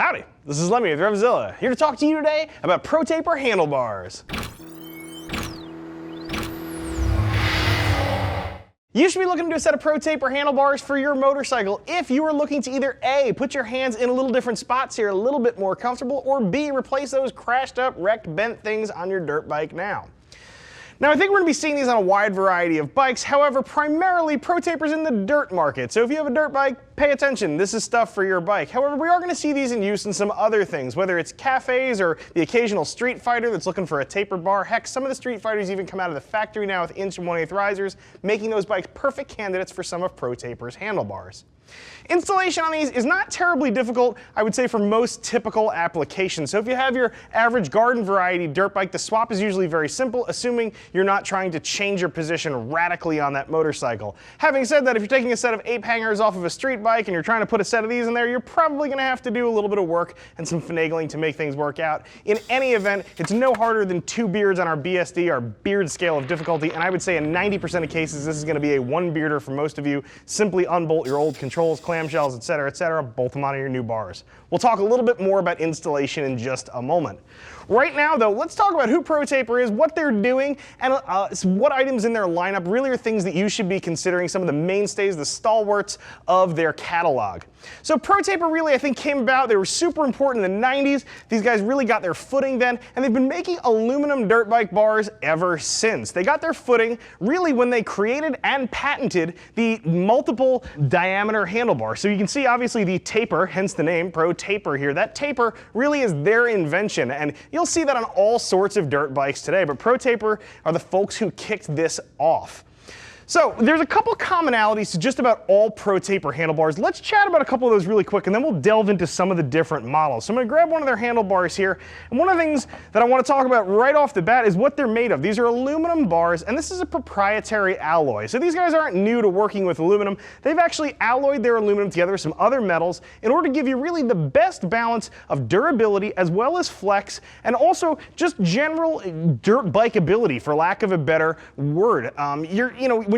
Howdy, this is Lemmy with RevZilla, here to talk to you today about Pro Taper Handlebars. You should be looking to do a set of Pro Taper handlebars for your motorcycle if you are looking to either A, put your hands in a little different spots here, a little bit more comfortable, or B, replace those crashed up, wrecked, bent things on your dirt bike now. Now I think we're going to be seeing these on a wide variety of bikes, however primarily Pro Taper's in the dirt market, so if you have a dirt bike, pay attention, this is stuff for your bike. However, we are going to see these in use in some other things, whether it's cafes or the occasional street fighter that's looking for a tapered bar. Heck, some of the street fighters even come out of the factory now with 1 1/8 risers, making those bikes perfect candidates for some of Pro Taper's handlebars. Installation on these is not terribly difficult, I would say, for most typical applications. So if you have your average garden variety dirt bike, the swap is usually very simple, assuming you're not trying to change your position radically on that motorcycle. Having said that, if you're taking a set of ape hangers off of a street bike and you're trying to put a set of these in there, you're probably going to have to do a little bit of work and some finagling to make things work out. In any event, it's no harder than 2 beards on our BSD, our beard scale of difficulty, and I would say in 90% of cases this is going to be a 1 bearder for most of you. Simply unbolt your old controls, clamshells, etc., bolt them onto your new bars. We'll talk a little bit more about installation in just a moment. Right now though, let's talk about who Pro Taper is, what they're doing, and what items in their lineup really are things that you should be considering, some of the mainstays, the stalwarts of their catalog. So Pro Taper really, I think, came about, they were super important in the 90s, these guys really got their footing then, and they've been making aluminum dirt bike bars ever since. They got their footing really when they created and patented the multiple diameter handlebar. So you can see obviously the taper, hence the name Pro Taper here, that taper really is their invention, and you'll see that on all sorts of dirt bikes today, but Pro Taper are the folks who kicked this off. So there's a couple commonalities to just about all Pro Taper handlebars. Let's chat about a couple of those really quick and then we'll delve into some of the different models. So I'm going to grab one of their handlebars here, and one of the things that I want to talk about right off the bat is what they're made of. These are aluminum bars, and this is a proprietary alloy. So these guys aren't new to working with aluminum. They've actually alloyed their aluminum together with some other metals in order to give you really the best balance of durability as well as flex, and also just general dirt bikeability, for lack of a better word.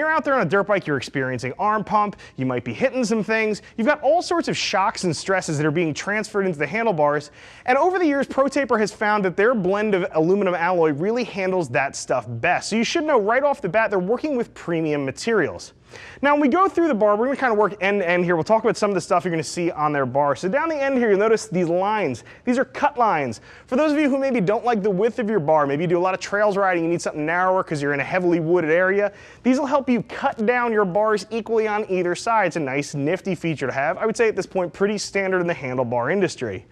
When you're out there on a dirt bike, you're experiencing arm pump, you might be hitting some things, you've got all sorts of shocks and stresses that are being transferred into the handlebars, and over the years Pro Taper has found that their blend of aluminum alloy really handles that stuff best. So you should know right off the bat they're working with premium materials. Now when we go through the bar, we're going to kind of work end to end here. We'll talk about some of the stuff you're going to see on their bar. So down the end here, you'll notice these lines. These are cut lines. For those of you who maybe don't like the width of your bar, maybe you do a lot of trails riding, you need something narrower because you're in a heavily wooded area, these will help you cut down your bars equally on either side. It's a nice nifty feature to have. I would say at this point pretty standard in the handlebar industry.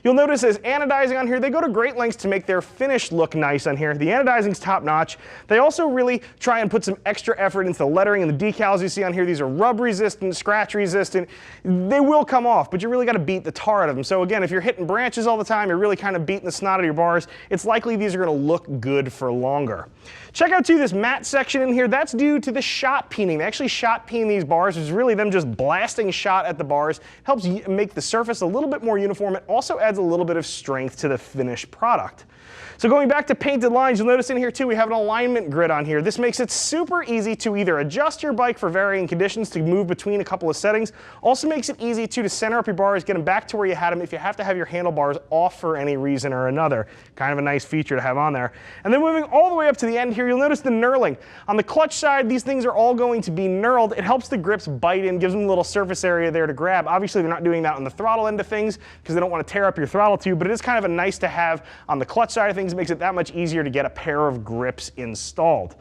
You'll notice as anodizing on here, they go to great lengths to make their finish look nice on here. The anodizing's top notch. They also really try and put some extra effort into the lettering and the decals you see on here. These are rub resistant, scratch resistant. They will come off, but you really got to beat the tar out of them. So again, if you're hitting branches all the time, you're really kind of beating the snot out of your bars, it's likely these are going to look good for longer. Check out too this matte section in here. That's due to the shot peening. They actually shot peen these bars, which is really them just blasting shot at the bars. Helps make the surface a little bit more uniform. It also adds a little bit of strength to the finished product. So going back to painted lines, you'll notice in here too we have an alignment grid on here. This makes it super easy to either adjust your bike for varying conditions, to move between a couple of settings. Also makes it easy to center up your bars, get them back to where you had them if you have to have your handlebars off for any reason or another. Kind of a nice feature to have on there. And then moving all the way up to the end here, you'll notice the knurling. On the clutch side, these things are all going to be knurled. It helps the grips bite in, gives them a little surface area there to grab. Obviously they're not doing that on the throttle end of things because they don't want to tear up your throttle tube, but it is kind of a nice to have on the clutch side of things. It makes it that much easier to get a pair of grips installed.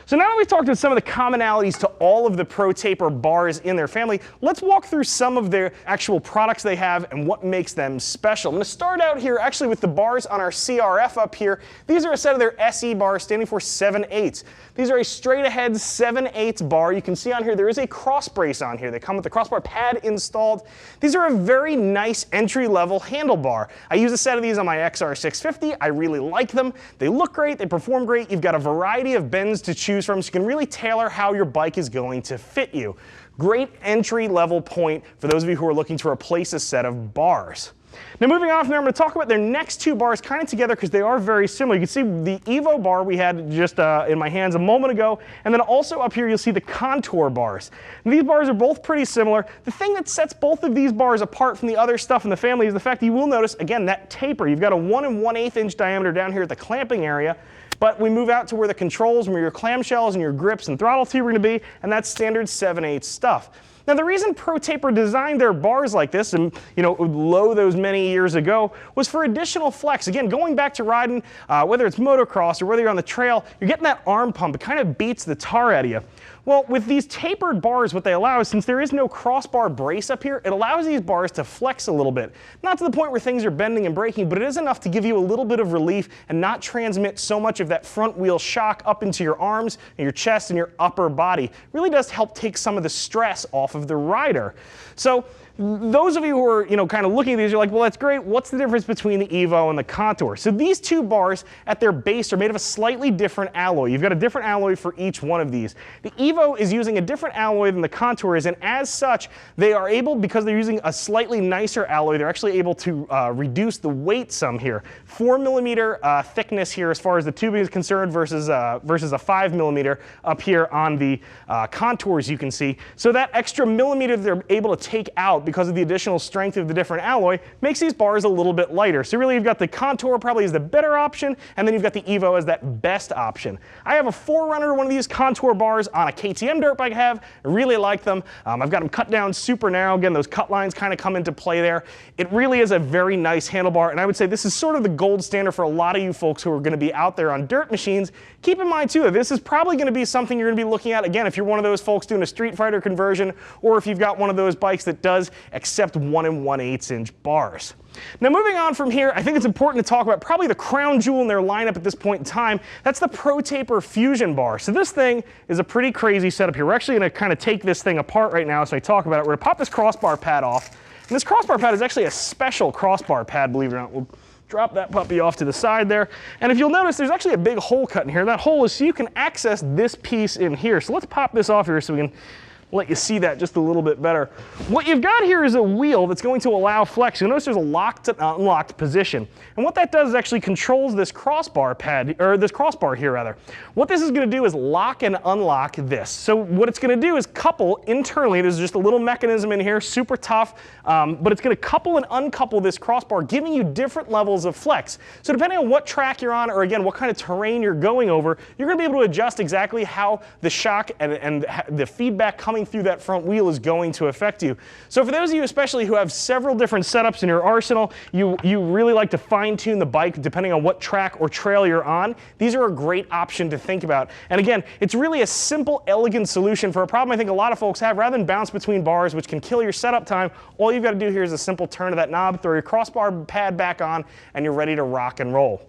So now that we've talked about some of the commonalities to all of the Pro Taper bars in their family, let's walk through some of their actual products they have and what makes them special. I'm going to start out here actually with the bars on our CRF up here. These are a set of their SE bars standing for 7/8. These are a straight ahead 7/8 bar. You can see on here there is a cross brace on here. They come with the crossbar pad installed. These are a very nice entry level handlebar. I use a set of these on my XR650. I really like them. They look great, they perform great. You've got a variety of bends to choose from, so you can really tailor how your bike is going to fit you. Great entry level point for those of you who are looking to replace a set of bars. Now moving on from there, I'm going to talk about their next two bars kind of together because they are very similar. You can see the Evo bar we had just in my hands a moment ago, and then also up here you'll see the Contour bars. And these bars are both pretty similar. The thing that sets both of these bars apart from the other stuff in the family is the fact that you will notice, again, that taper. You've got a 1 1/8 inch diameter down here at the clamping area, but we move out to where the controls, where your clamshells and your grips and throttle tube are going to be, and that's standard 7/8 stuff. Now the reason Pro Taper designed their bars like this and low those many years ago was for additional flex. Again, going back to riding, whether it's motocross or whether you're on the trail, you're getting that arm pump. It kind of beats the tar out of you. Well, with these tapered bars, what they allow is, since there is no crossbar brace up here, it allows these bars to flex a little bit. Not to the point where things are bending and breaking, but it is enough to give you a little bit of relief and not transmit so much of that front wheel shock up into your arms and your chest and your upper body. It really does help take some of the stress off of the rider. So those of you who are kind of looking at these, you're like, well, that's great. What's the difference between the Evo and the Contour? So these two bars at their base are made of a slightly different alloy. You've got a different alloy for each one of these. The Evo is using a different alloy than the Contour is, and as such, they are able, because they're using a slightly nicer alloy, they're actually able to reduce the weight some here. 4mm thickness here as far as the tubing is concerned versus a 5mm up here on the Contours, you can see. So that extra millimeter that they're able to take out because of the additional strength of the different alloy makes these bars a little bit lighter. So really you've got the Contour probably as the better option, and then you've got the Evo as that best option. I have a 4Runner, one of these Contour bars on a KTM dirt bike I have. I really like them. I've got them cut down super narrow. Again, those cut lines kind of come into play there. It really is a very nice handlebar, and I would say this is sort of the gold standard for a lot of you folks who are going to be out there on dirt machines. Keep in mind too, this is probably going to be something you're going to be looking at, again, if you're one of those folks doing a Street Fighter conversion, or if you've got one of those bikes that does accept 1 1/8 inch bars. Now moving on from here, I think it's important to talk about probably the crown jewel in their lineup at this point in time. That's the Pro Taper Fusion bar. So this thing is a pretty crazy setup here. We're actually going to kind of take this thing apart right now as I talk about it. We're going to pop this crossbar pad off. And this crossbar pad is actually a special crossbar pad, believe it or not. We'll drop that puppy off to the side there. And if you'll notice, there's actually a big hole cut in here. That hole is so you can access this piece in here. So let's pop this off here so we can let you see that just a little bit better. What you've got here is a wheel that's going to allow flex. You'll notice there's a locked and unlocked position. And what that does is actually controls this crossbar pad, or this crossbar here rather. What this is going to do is lock and unlock this. So what it's going to do is couple internally. There's just a little mechanism in here, super tough, but it's going to couple and uncouple this crossbar, giving you different levels of flex. So depending on what track you're on, or again, what kind of terrain you're going over, you're going to be able to adjust exactly how the shock and the feedback coming through that front wheel is going to affect you. So for those of you especially who have several different setups in your arsenal, you really like to fine tune the bike depending on what track or trail you're on, these are a great option to think about. And again, it's really a simple, elegant solution for a problem I think a lot of folks have. Rather than bounce between bars, which can kill your setup time, all you've got to do here is a simple turn of that knob, throw your crossbar pad back on, and you're ready to rock and roll.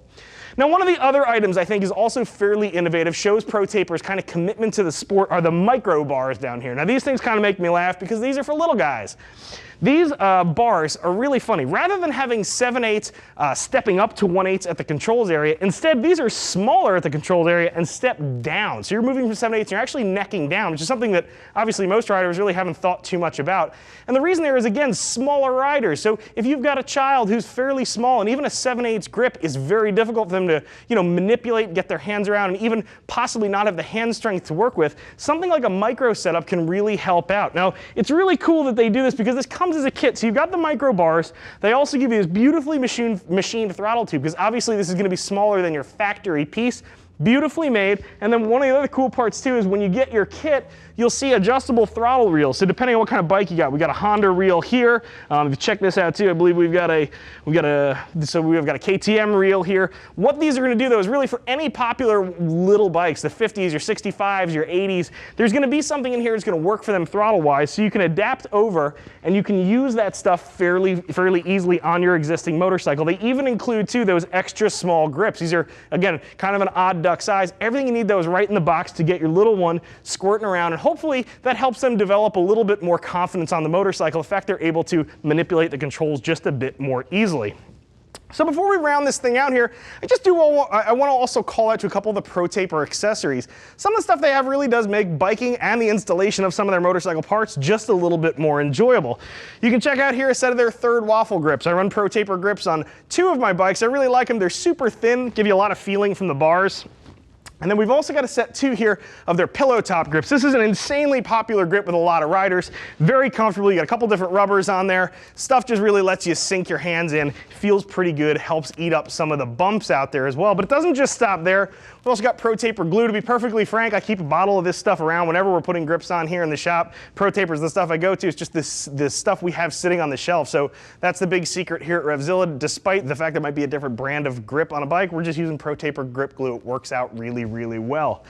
Now, one of the other items I think is also fairly innovative, shows Pro Taper's kind of commitment to the sport, are the micro bars down here. Now, these things kind of make me laugh because these are for little guys. These bars are really funny. Rather than having 7/8 stepping up to 1/8 at the controls area, instead these are smaller at the controls area and step down. So you're moving from 7/8 and you're actually necking down, which is something that obviously most riders really haven't thought too much about. And the reason there is, again, smaller riders. So if you've got a child who's fairly small, and even a 7/8 grip is very difficult for them to manipulate, get their hands around, and even possibly not have the hand strength to work with, something like a micro setup can really help out. Now, it's really cool that they do this because this comes as a kit. So you've got the micro bars. They also give you this beautifully machined throttle tube, because obviously this is going to be smaller than your factory piece. Beautifully made. And then one of the other cool parts too is when you get your kit, you'll see adjustable throttle reels. So depending on what kind of bike you got, we got a Honda reel here. If you check this out too, I believe we've got a KTM reel here. What these are going to do though is really for any popular little bikes, the 50s, your 65s, your 80s, there's going to be something in here that's going to work for them throttle wise, so you can adapt over and you can use that stuff fairly easily on your existing motorcycle. They even include too those extra small grips. These are, again, kind of an odd duck size. Everything you need though is right in the box to get your little one squirting around, and hopefully that helps them develop a little bit more confidence on the motorcycle. In fact, they're able to manipulate the controls just a bit more easily. So before we round this thing out here, I want to also call out to a couple of the Pro Taper accessories. Some of the stuff they have really does make biking and the installation of some of their motorcycle parts just a little bit more enjoyable. You can check out here a set of their third waffle grips. I run Pro Taper grips on 2 of my bikes. I really like them. They're super thin, give you a lot of feeling from the bars. And then we've also got a set 2 here of their pillow top grips. This is an insanely popular grip with a lot of riders. Very comfortable. You got a couple different rubbers on there. Stuff just really lets you sink your hands in. Feels pretty good. Helps eat up some of the bumps out there as well. But it doesn't just stop there. We've also got Pro Taper glue. To be perfectly frank, I keep a bottle of this stuff around whenever we're putting grips on here in the shop. Pro Taper is the stuff I go to. It's just this stuff we have sitting on the shelf. So that's the big secret here at RevZilla. Despite the fact there might be a different brand of grip on a bike, we're just using Pro Taper grip glue. It works out really well.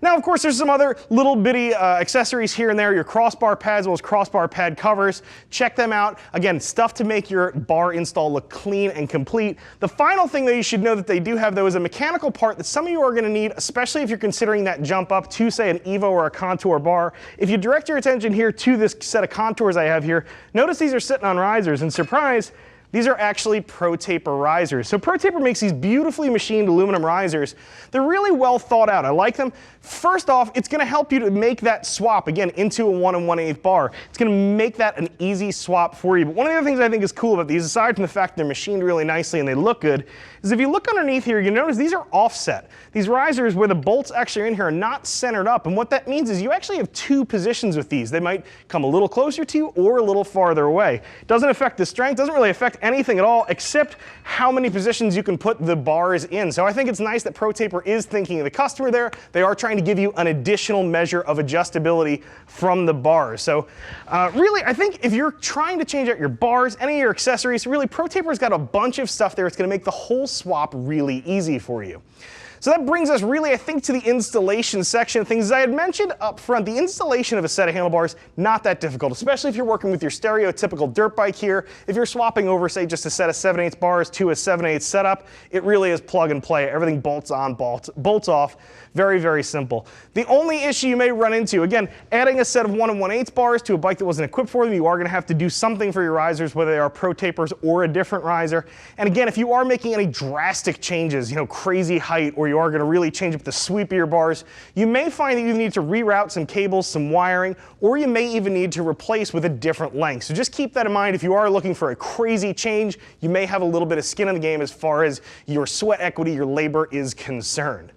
Now, of course, there's some other little bitty accessories here and there, your crossbar pads, as well as crossbar pad covers. Check them out. Again, stuff to make your bar install look clean and complete. The final thing that you should know that they do have, though, is a mechanical part that some of you are going to need, especially if you're considering that jump up to, say, an Evo or a Contour bar. If you direct your attention here to this set of Contours I have here, notice these are sitting on risers, and surprise, these are actually Pro Taper risers. So Pro Taper makes these beautifully machined aluminum risers. They're really well thought out. I like them. First off, it's going to help you to make that swap, again, into a 1 1/8 bar. It's going to make that an easy swap for you. But one of the other things I think is cool about these, aside from the fact they're machined really nicely and they look good, is if you look underneath here, you notice these are offset. These risers where the bolts actually are in here are not centered up. And what that means is you actually have 2 positions with these. They might come a little closer to you or a little farther away. It doesn't affect the strength, doesn't really affect anything at all except how many positions you can put the bars in. So I think it's nice that Pro Taper is thinking of the customer there. They are trying to give you an additional measure of adjustability from the bars. So really, I think if you're trying to change out your bars, any of your accessories, really Pro Taper's got a bunch of stuff there. It's going to make the whole swap really easy for you. So that brings us really, I think, to the installation section of things. As I had mentioned up front, the installation of a set of handlebars, not that difficult, especially if you're working with your stereotypical dirt bike here. If you're swapping over, say, just a set of 7/8 bars to a 7/8 setup, it really is plug and play. Everything bolts on, bolts off. Very simple. The only issue you may run into, again, adding a set of 1 1/8 bars to a bike that wasn't equipped for them, you are going to have to do something for your risers, whether they are Pro Tapers or a different riser. And again, if you are making any drastic changes, crazy height, or you are going to really change up the sweep of your bars, you may find that you need to reroute some cables, some wiring, or you may even need to replace with a different length. So just keep that in mind. If you are looking for a crazy change, you may have a little bit of skin in the game as far as your sweat equity, your labor is concerned.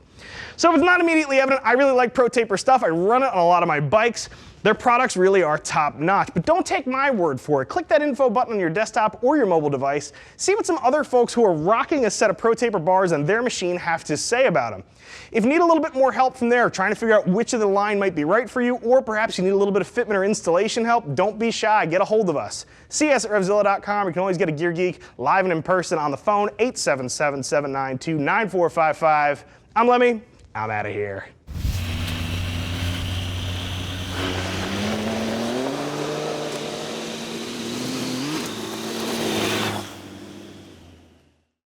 So if it's not immediately evident, I really like Pro Taper stuff. I run it on a lot of my bikes. Their products really are top notch, but don't take my word for it. Click that info button on your desktop or your mobile device. See what some other folks who are rocking a set of Pro Taper bars on their machine have to say about them. If you need a little bit more help from there, trying to figure out which of the line might be right for you, or perhaps you need a little bit of fitment or installation help, don't be shy, get a hold of us. See us at RevZilla.com. You can always get a Gear Geek live and in person on the phone, 877-792-9455. I'm Lemmy. I'm out of here.